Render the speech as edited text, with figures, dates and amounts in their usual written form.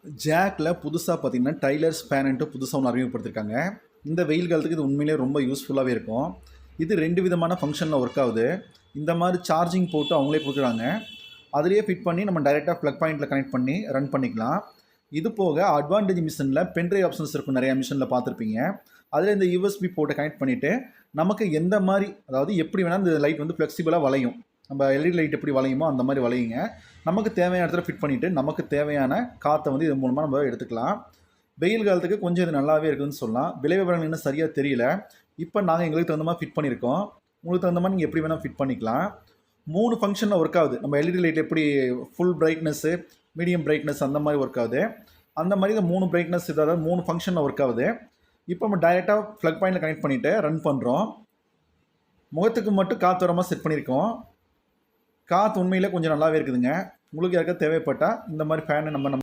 ஜாக்கில் புதுசாக பார்த்தீங்கன்னா tailors pant புதுசாக ஒன்று அறிமுகப்படுத்திருக்காங்க. இந்த வெயில் காலத்துக்கு இது உண்மையிலே ரொம்ப யூஸ்ஃபுல்லாகவே இருக்கும். இது 2 விதமான ஃபங்க்ஷனில் ஒர்க் ஆகுது. இந்த மாதிரி சார்ஜிங் போட்டு அவங்களே கொடுக்குறாங்க. அதிலேயே ஃபிட் பண்ணி நம்ம டைரெக்டாக ப்ளக் பாயிண்டில் கனெக்ட் பண்ணி ரன் பண்ணிக்கலாம். இது போக அட்வான்டேஜ் மிஷினில் பென்ட்ரைவ் ஆப்ஷன்ஸ் இருக்கும், நிறையா மிஷினில் பார்த்துருப்பீங்க. அதில் இந்த யூஎஸ்பி போர்ட்டை கனெக்ட் பண்ணிவிட்டு நமக்கு எந்த மாதிரி, அதாவது எப்படி வேணால் இந்த லைட் வந்து ஃப்ளெக்சிபிளாக வளையும். நம்ம எல்இடி லைட் எப்படி வளையுமோ அந்த மாதிரி வளையுங்க. நமக்கு தேவையான இடத்துல ஃபிட் பண்ணிவிட்டு நமக்கு தேவையான காற்றை வந்து இது மூலமாக நம்ம எடுத்துக்கலாம். வெயில் காலத்துக்கு கொஞ்சம் இது நல்லாவே இருக்குதுன்னு சொல்லலாம். விலை விவரங்கள் இன்னும் சரியாக தெரியல. இப்போ நாங்கள் எங்களுக்கு தகுந்த மாதிரி ஃபிட் பண்ணியிருக்கோம். உங்களுக்கு தகுந்த மாதிரி நீங்கள் எப்படி வேணால் ஃபிட் பண்ணிக்கலாம். 3 ஃபங்க்ஷனில் ஒர்க் ஆகுது. நம்ம எல்இடி லைட் எப்படி ஃபுல் பிரைட்னஸ்ஸு, மீடியம் பிரைட்னஸ் அந்த மாதிரி ஒர்க் ஆகுது. அந்த மாதிரி இந்த 3 பிரைட்னஸ், அதாவது 3 ஃபங்க்ஷனில் ஒர்க் ஆகுது. இப்போ நம்ம டைரெக்டாக ப்ளக் பாயிண்டில் கனெக்ட் பண்ணிவிட்டு ரன் பண்ணுறோம். முகத்துக்கு மட்டும் காற்று வரமாக செட் பண்ணியிருக்கோம். காற்று உண்மையில் கொஞ்சம் நல்லாவே இருக்குதுங்க. உங்களுக்கு யாருக்காவது தேவைப்பட்டால் இந்த மாதிரி ஃபேனை நம்ம